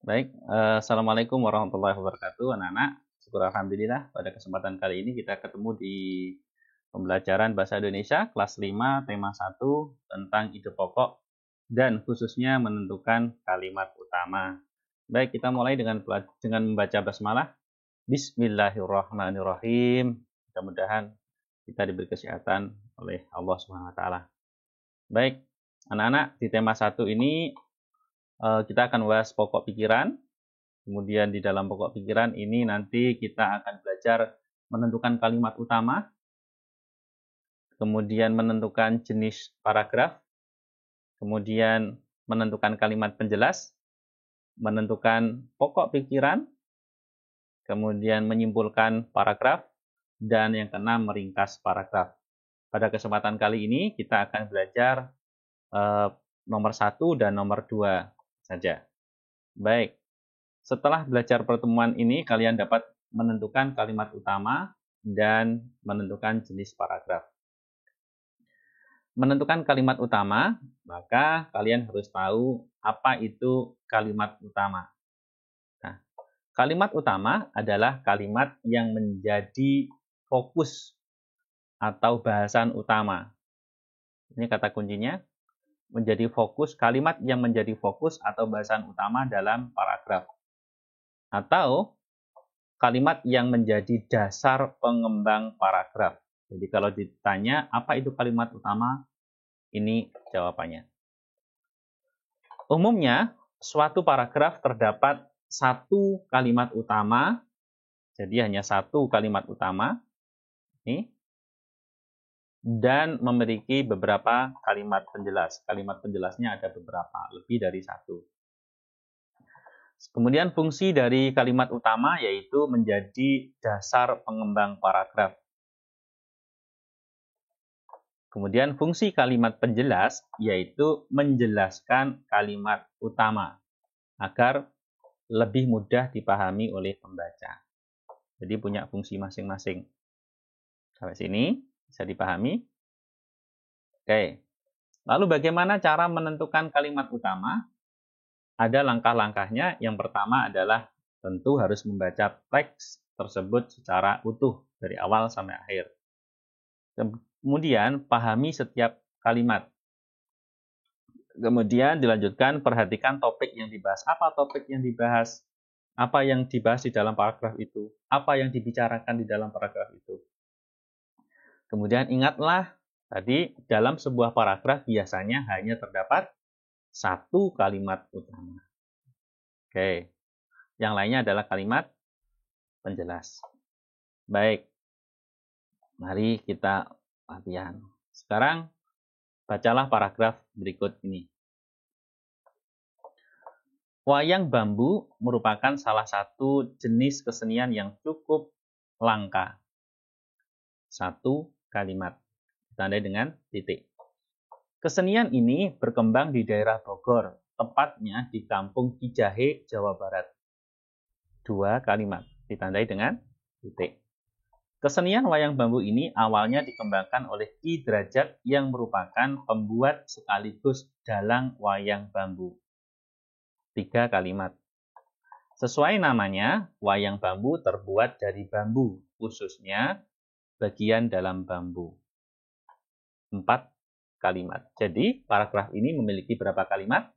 Baik, Assalamualaikum warahmatullahi wabarakatuh, anak-anak. Syukur alhamdulillah, pada kesempatan kali ini kita ketemu di pembelajaran Bahasa Indonesia kelas 5 tema 1 tentang ide pokok dan khususnya menentukan kalimat utama. Baik, kita mulai dengan membaca basmalah. Bismillahirrahmanirrahim. Mudah-mudahan kita diberi kesehatan oleh Allah Subhanahu wa taala. Baik, anak-anak, di tema 1 ini kita akan bahas pokok pikiran. Kemudian di dalam pokok pikiran ini nanti kita akan belajar menentukan kalimat utama, kemudian menentukan jenis paragraf, kemudian menentukan kalimat penjelas, menentukan pokok pikiran, kemudian menyimpulkan paragraf, dan yang keenam meringkas paragraf. Pada kesempatan kali ini kita akan belajar nomor 1 dan nomor 2 saja. Baik. Setelah belajar pertemuan ini, kalian dapat menentukan kalimat utama dan menentukan jenis paragraf. Menentukan kalimat utama, maka kalian harus tahu apa itu kalimat utama. Nah, kalimat utama adalah kalimat yang menjadi fokus atau bahasan utama. Ini kata kuncinya, menjadi fokus, kalimat yang menjadi fokus atau bahasan utama dalam paragraf. Atau kalimat yang menjadi dasar pengembang paragraf. Jadi kalau ditanya apa itu kalimat utama, ini jawabannya. Umumnya, suatu paragraf terdapat satu kalimat utama, jadi hanya satu kalimat utama, dan memiliki beberapa kalimat penjelas. Kalimat penjelasnya ada beberapa, lebih dari satu. Kemudian fungsi dari kalimat utama yaitu menjadi dasar pengembang paragraf. Kemudian fungsi kalimat penjelas yaitu menjelaskan kalimat utama agar lebih mudah dipahami oleh pembaca. Jadi punya fungsi masing-masing. Sampai sini bisa dipahami? Oke. Lalu bagaimana cara menentukan kalimat utama? Ada langkah-langkahnya. Yang pertama adalah tentu harus membaca teks tersebut secara utuh dari awal sampai akhir. Kemudian pahami setiap kalimat. Kemudian dilanjutkan perhatikan topik yang dibahas. Apa topik yang dibahas? Apa yang dibahas di dalam paragraf itu? Apa yang dibicarakan di dalam paragraf itu? Kemudian ingatlah tadi dalam sebuah paragraf biasanya hanya terdapat satu kalimat utama. Oke. Yang lainnya adalah kalimat penjelas. Baik. Mari kita latihan. Sekarang bacalah paragraf berikut ini. Wayang bambu merupakan salah satu jenis kesenian yang cukup langka. Satu kalimat. Ditandai dengan titik. Kesenian ini berkembang di daerah Bogor, tepatnya di Kampung Cijahe, Jawa Barat. Dua kalimat. Ditandai dengan titik. Kesenian wayang bambu ini awalnya dikembangkan oleh Ki Drajat yang merupakan pembuat sekaligus dalang wayang bambu. Tiga kalimat. Sesuai namanya, wayang bambu terbuat dari bambu, khususnya bagian dalam bambu. 4 kalimat. Jadi, paragraf ini memiliki berapa kalimat?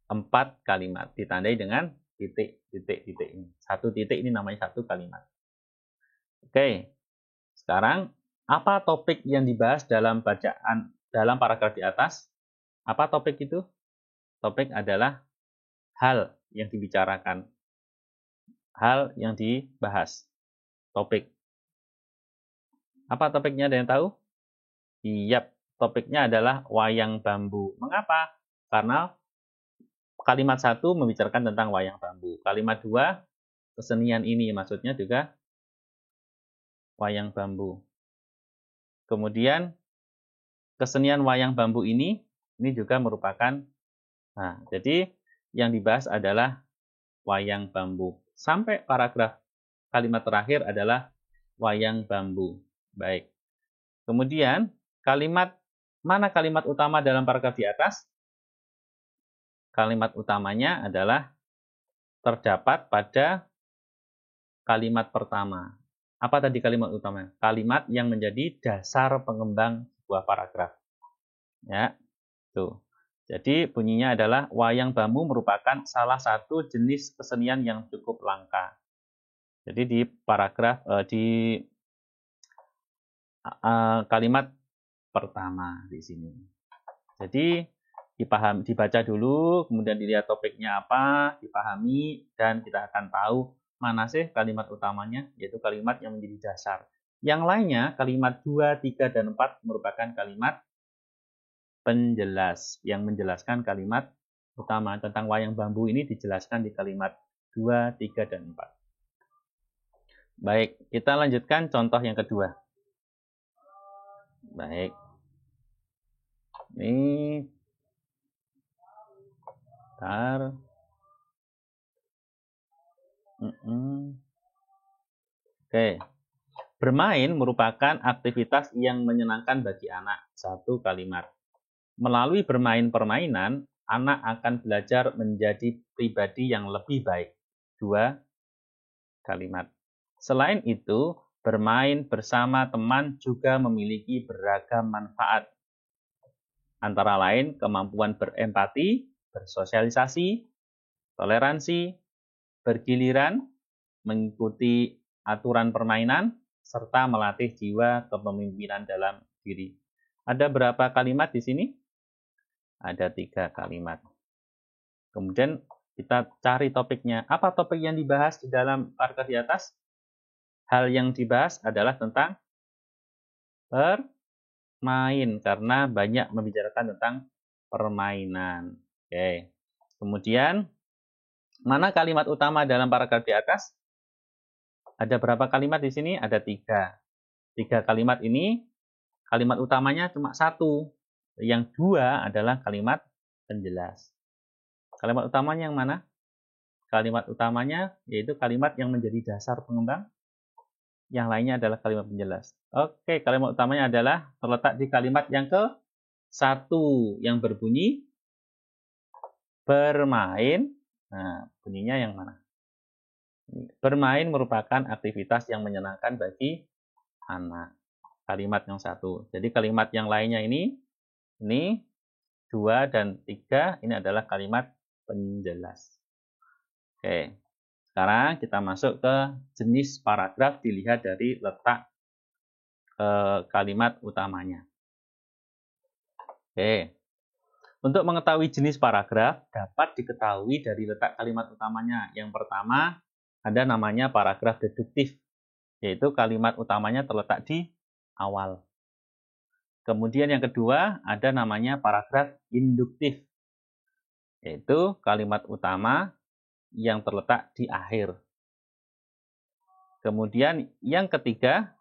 4 kalimat. Ditandai dengan titik ini. Satu titik ini namanya satu kalimat. Oke. Sekarang, apa topik yang dibahas dalam dalam paragraf di atas? Apa topik itu? Topik adalah hal yang dibicarakan. Hal yang dibahas. Topik. Apa topiknya, ada yang tahu? Iya, topiknya adalah wayang bambu. Mengapa? Karena kalimat 1 membicarakan tentang wayang bambu. Kalimat 2, kesenian ini maksudnya juga wayang bambu. Kemudian, kesenian wayang bambu ini juga merupakan, jadi yang dibahas adalah wayang bambu. Sampai paragraf kalimat terakhir adalah wayang bambu. Baik. Kemudian, mana kalimat utama dalam paragraf di atas? kalimat utamanya adalah terdapat pada kalimat pertama. Apa tadi kalimat utama? Kalimat yang menjadi dasar pengembang sebuah paragraf. Ya, tuh. Jadi bunyinya adalah wayang bambu merupakan salah satu jenis kesenian yang cukup langka. Jadi di paragraf di kalimat pertama di sini. Jadi dibaca dulu, kemudian dilihat topiknya apa, dipahami, dan kita akan tahu mana sih kalimat utamanya, yaitu kalimat yang menjadi dasar. Yang lainnya, kalimat 2, 3, dan 4 merupakan kalimat penjelas, yang menjelaskan kalimat utama. Tentang wayang bambu ini dijelaskan di kalimat 2, 3, dan 4. Baik, kita lanjutkan contoh yang kedua. Baik. Ini bentar. Oke. Bermain merupakan aktivitas yang menyenangkan bagi anak. Satu kalimat. Melalui bermain permainan, anak akan belajar menjadi pribadi yang lebih baik. Dua kalimat. Selain itu, bermain bersama teman juga memiliki beragam manfaat. Antara lain kemampuan berempati, bersosialisasi, toleransi, bergiliran, mengikuti aturan permainan, serta melatih jiwa kepemimpinan dalam diri. Ada berapa kalimat di sini? Ada 3 kalimat. Kemudian kita cari topiknya. Apa topik yang dibahas di dalam paragraf di atas? Hal yang dibahas adalah tentang bermain, karena banyak membicarakan tentang permainan. Oke. Kemudian, mana kalimat utama dalam paragraf di atas? Ada berapa kalimat di sini? Ada 3. 3 kalimat ini, kalimat utamanya cuma 1. Yang 2 adalah kalimat penjelas. Kalimat utamanya yang mana? Kalimat utamanya yaitu kalimat yang menjadi dasar pengembang. Yang lainnya adalah kalimat penjelas. Oke, kalimat utamanya adalah terletak di kalimat yang ke-1 yang berbunyi bermain. Nah, bunyinya yang mana? Bermain merupakan aktivitas yang menyenangkan bagi anak. Kalimat yang 1. Jadi kalimat yang lainnya ini 2 dan 3 ini adalah kalimat penjelas. Oke. Sekarang kita masuk ke jenis paragraf dilihat dari letak kalimat utamanya. Oke. Untuk mengetahui jenis paragraf dapat diketahui dari letak kalimat utamanya. Yang pertama ada namanya paragraf deduktif, yaitu kalimat utamanya terletak di awal. Kemudian yang kedua ada namanya paragraf induktif, yaitu kalimat utama yang terletak di akhir. Kemudian yang ketiga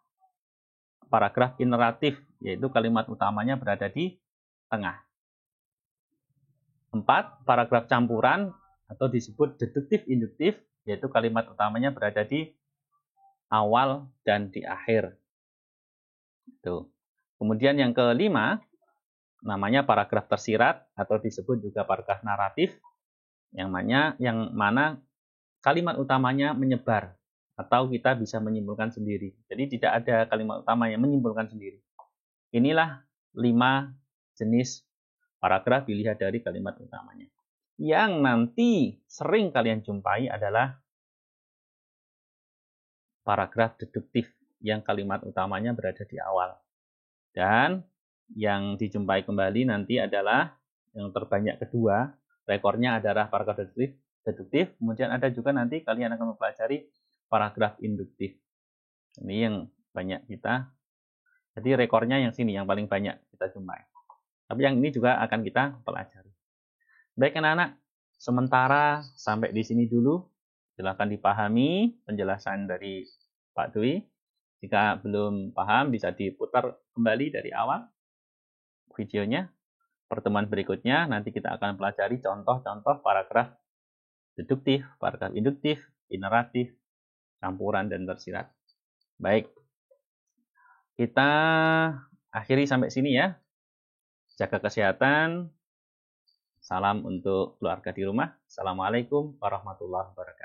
paragraf ineratif, yaitu kalimat utamanya berada di tengah. 4. Paragraf campuran atau disebut deduktif induktif, yaitu kalimat utamanya berada di awal dan di akhir. Tuh. Kemudian yang kelima namanya paragraf tersirat atau disebut juga paragraf naratif, yang mana kalimat utamanya menyebar atau kita bisa menyimpulkan sendiri. Jadi tidak ada kalimat utama yang menyimpulkan sendiri. Inilah 5 jenis paragraf dilihat dari kalimat utamanya. Yang nanti sering kalian jumpai adalah paragraf deduktif yang kalimat utamanya berada di awal. Dan yang dijumpai kembali nanti adalah yang terbanyak kedua, rekornya adalah paragraf deduktif, kemudian ada juga nanti kalian akan mempelajari paragraf induktif. Ini yang banyak kita, jadi rekornya yang sini yang paling banyak kita jumpai. Tapi yang ini juga akan kita pelajari. Baik anak-anak, sementara sampai di sini dulu. Silakan dipahami penjelasan dari Pak Dwi. Jika belum paham bisa diputar kembali dari awal videonya. Pertemuan berikutnya nanti kita akan pelajari contoh-contoh paragraf deduktif, paragraf induktif, ineratif, campuran, dan tersirat. Baik, kita akhiri sampai sini ya. Jaga kesehatan, Salam untuk keluarga di rumah. Assalamualaikum warahmatullahi wabarakatuh.